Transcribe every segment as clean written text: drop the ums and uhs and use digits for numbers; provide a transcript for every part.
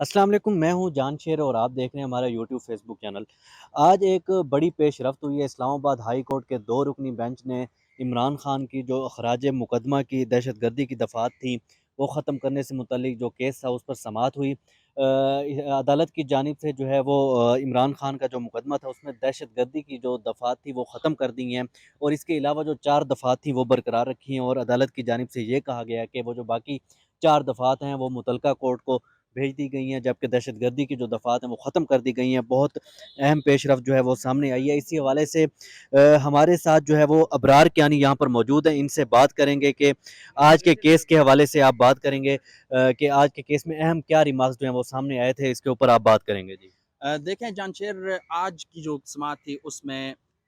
السلام علیکم، میں ہوں جان شیر اور آپ دیکھ رہے ہیں ہمارا یوٹیوب فیس بک چینل۔ آج ایک بڑی پیش رفت ہوئی ہے۔ اسلام آباد ہائی کورٹ کے 2 رکنی بینچ نے عمران خان کی جو اخراج مقدمہ کی دہشت گردی کی دفعات تھیں وہ ختم کرنے سے متعلق جو کیس تھا اس پر سماعت ہوئی۔ عدالت کی جانب سے جو ہے وہ عمران خان کا جو مقدمہ تھا اس میں دہشت گردی کی جو دفعات تھی وہ ختم کر دی ہیں، اور اس کے علاوہ جو 4 دفعات تھیں وہ برقرار رکھی ہیں، اور عدالت کی جانب سے یہ کہا گیا ہے کہ وہ جو باقی 4 دفعات ہیں وہ متعلقہ کورٹ کو بھیج دی گئی ہیں، جبکہ دہشت گردی کی جو دفعات ہیں وہ ختم کر دی گئی ہیں۔ بہت اہم پیش رفت جو ہے وہ سامنے آئی ہے۔ اسی حوالے سے ہمارے ساتھ جو ہے وہ ابرار کیانی یہاں پر موجود ہیں، ان سے بات کریں گے کہ آج کے کیس کے حوالے سے آپ بات کریں گے کہ آج کے کیس میں اہم کیا ریمارکس جو ہیں وہ سامنے آئے تھے، اس کے اوپر آپ بات کریں گے۔ جی دیکھیں جان شیر، آج کی جو سماعت تھی اس میں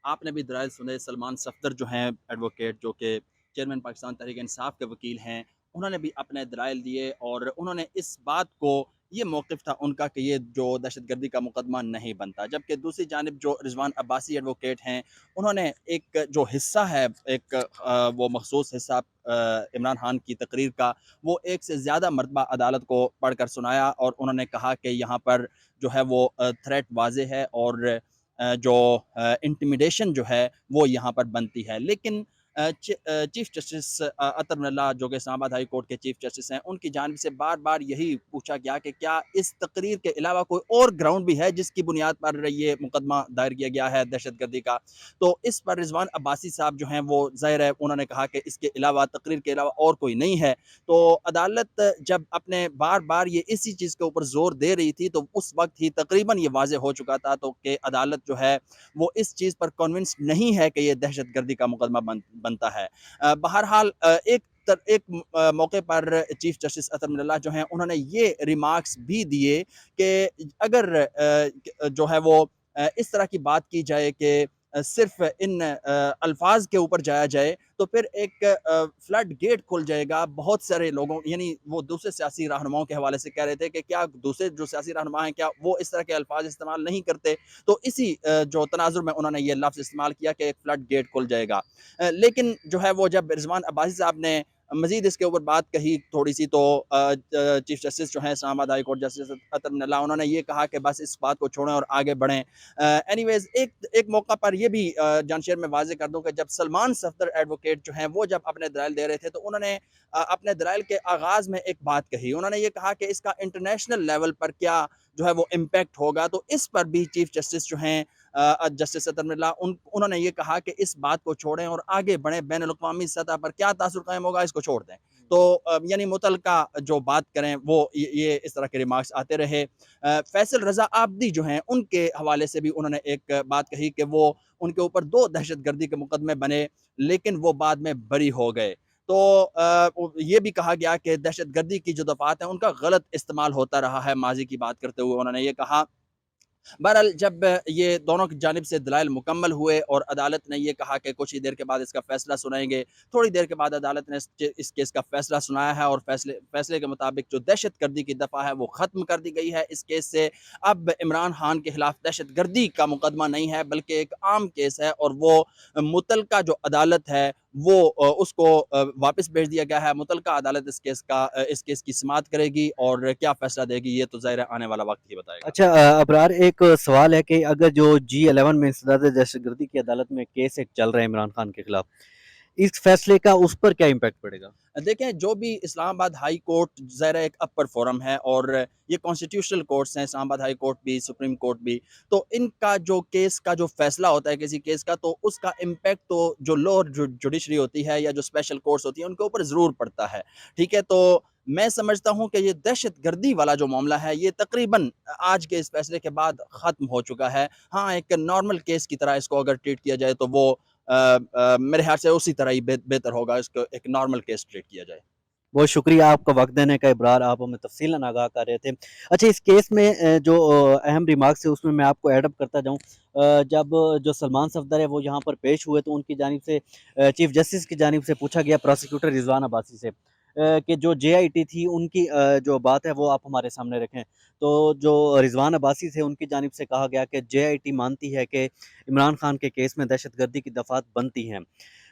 آپ نے بھی دلائل سنے۔ سلمان صفدر جو ہیں ایڈوکیٹ، جو کہ چیئرمین پاکستان تحریک انصاف کے وکیل ہیں، انہوں نے بھی اپنے دلائل دیے اور انہوں نے اس بات کو، یہ موقف تھا ان کا کہ یہ جو دہشت گردی کا مقدمہ نہیں بنتا، جبکہ دوسری جانب جو رضوان عباسی ایڈوکیٹ ہیں، انہوں نے ایک جو حصہ ہے، ایک وہ مخصوص حصہ عمران خان کی تقریر کا، وہ ایک سے زیادہ مرتبہ عدالت کو پڑھ کر سنایا، اور انہوں نے کہا کہ یہاں پر جو ہے وہ تھریٹ واضح ہے اور جو انٹیمیڈیشن جو ہے وہ یہاں پر بنتی ہے۔ لیکن چیف جسٹس اطہر من اللہ، جو کہ اسلام آباد ہائی کورٹ کے چیف جسٹس ہیں، ان کی جانب سے بار بار یہی پوچھا گیا کہ کیا اس تقریر کے علاوہ کوئی اور گراؤنڈ بھی ہے جس کی بنیاد پر یہ مقدمہ دائر کیا گیا ہے دہشت گردی کا؟ تو اس پر رضوان عباسی صاحب جو ہیں وہ ظاہر ہے انہوں نے کہا کہ اس کے علاوہ، تقریر کے علاوہ اور کوئی نہیں ہے۔ تو عدالت جب اپنے بار بار یہ اسی چیز کے اوپر زور دے رہی تھی تو اس وقت ہی تقریباً یہ واضح ہو چکا تھا تو کہ عدالت جو ہے وہ اس چیز پر کنونس نہیں ہے کہ یہ دہشت گردی کا مقدمہ بنتا ہے۔ بہرحال ایک موقع پر چیف جسٹس اطہر من اللہ جو ہیں انہوں نے یہ ریمارکس بھی دیے کہ اگر جو ہے وہ اس طرح کی بات کی جائے کہ صرف ان الفاظ کے اوپر جایا جائے تو پھر ایک فلڈ گیٹ کھل جائے گا بہت سارے لوگوں، یعنی وہ دوسرے سیاسی رہنماؤں کے حوالے سے کہہ رہے تھے کہ کیا دوسرے جو سیاسی رہنما ہیں کیا وہ اس طرح کے الفاظ استعمال نہیں کرتے، تو اسی جو تناظر میں انہوں نے یہ لفظ استعمال کیا کہ ایک فلڈ گیٹ کھل جائے گا۔ لیکن جو ہے وہ جب رضوان عباسی صاحب نے مزید اس کے اوپر بات کہی تھوڑی سی، تو چیف جسٹس جو ہیں اسلام آباد ہائی کورٹ جسٹس اطہر من اللہ، انہوں نے یہ کہا کہ بس اس بات کو چھوڑیں اور آگے بڑھیں۔ اینی ویز ایک موقع پر یہ بھی جانشیر میں واضح کر دوں کہ جب سلمان صفدر ایڈوکیٹ جو ہیں وہ جب اپنے دلائل دے رہے تھے تو انہوں نے اپنے دلائل کے آغاز میں ایک بات کہی، انہوں نے یہ کہا کہ اس کا انٹرنیشنل لیول پر کیا جو ہے وہ امپیکٹ ہوگا، تو اس پر بھی چیف جسٹس جو ہیں جسٹس اطہر من اللہ انہوں نے یہ کہا کہ اس بات کو چھوڑیں اور آگے بڑھیں، بین الاقوامی سطح پر کیا تاثر قائم ہوگا اس کو چھوڑ دیں۔ تو یعنی متعلقہ جو بات کریں وہ یہ اس طرح کے ریمارکس آتے رہے۔ فیصل رضا عابدی جو ہیں ان کے حوالے سے بھی انہوں نے ایک بات کہی کہ وہ ان کے اوپر 2 دہشت گردی کے مقدمے بنے لیکن وہ بعد میں بری ہو گئے۔ تو یہ بھی کہا گیا کہ دہشت گردی کی جو دفعات ہیں ان کا غلط استعمال ہوتا رہا ہے ماضی کی بات کرتے ہوئے، انہوں نے یہ کہا۔ بہرحال جب یہ دونوں کی جانب سے دلائل مکمل ہوئے اور عدالت نے یہ کہا کہ کچھ ہی دیر کے بعد اس کا فیصلہ سنائیں گے، تھوڑی دیر کے بعد عدالت نے اس کیس کا فیصلہ سنایا ہے اور فیصلے کے مطابق جو دہشت گردی کی دفعہ ہے وہ ختم کر دی گئی ہے۔ اس کیس سے اب عمران خان کے خلاف دہشت گردی کا مقدمہ نہیں ہے بلکہ ایک عام کیس ہے، اور وہ متعلقہ جو عدالت ہے وہ اس کو واپس بھیج دیا گیا ہے۔ متعلقہ عدالت اس کیس کی سماعت کرے گی اور کیا فیصلہ دے گی یہ تو ظاہر آنے والا وقت ہی بتائے گا۔ اچھا ابرار، ایک سوال ہے کہ اگر جو G11 میں انسداد دہشت گردی کی عدالت میں کیس ایک چل رہا ہے عمران خان کے خلاف، اس فیصلے کا اس پر کیا امپیکٹ پڑے گا؟ دیکھیں جو بھی اسلام آباد ہائی کورٹ ظاہر ایک اپر فورم ہے اور یہ کانسٹیٹیوشنل کورٹس ہیں، اسلام آباد ہائی کورٹ بھی، سپریم کورٹ بھی، تو ان کا جو کیس کا جو فیصلہ ہوتا ہے کسی کیس کا، تو اس کا امپیکٹ تو جو لوور جوڈیشری ہوتی ہے یا جو اسپیشل کورٹس ہوتی ہیں ان کے اوپر ضرور پڑتا ہے، ٹھیک ہے۔ تو میں سمجھتا ہوں کہ یہ دہشت گردی والا جو معاملہ ہے یہ تقریباً آج کے اس فیصلے کے بعد ختم ہو چکا ہے۔ ہاں، ایک نارمل کیس کی طرح اس کو اگر ٹریٹ کیا جائے تو وہ میرے خیال سے اسی طرح ہی بہتر ہوگا اس کو ایک نارمل کیس ٹریٹ کیا جائے۔ بہت شکریہ آپ کا وقت دینے کا ابرار، آپ ہمیں تفصیلاً آگاہ کر رہے تھے۔ اچھا، اس کیس میں جو اہم ریمارکس ہے اس میں آپ کو ایڈ اپ کرتا جاؤں۔ جب جو سلمان صفدر ہے وہ یہاں پر پیش ہوئے تو ان کی جانب سے چیف جسٹس کی جانب سے پوچھا گیا پروسیکیوٹر رضوان عباسی سے کہ جو JIT تھی ان کی جو بات ہے وہ آپ ہمارے سامنے رکھیں۔ تو جو رضوان عباسی سے ان کی جانب سے کہا گیا کہ JIT مانتی ہے کہ عمران خان کے کیس میں دہشت گردی کی دفعات بنتی ہیں۔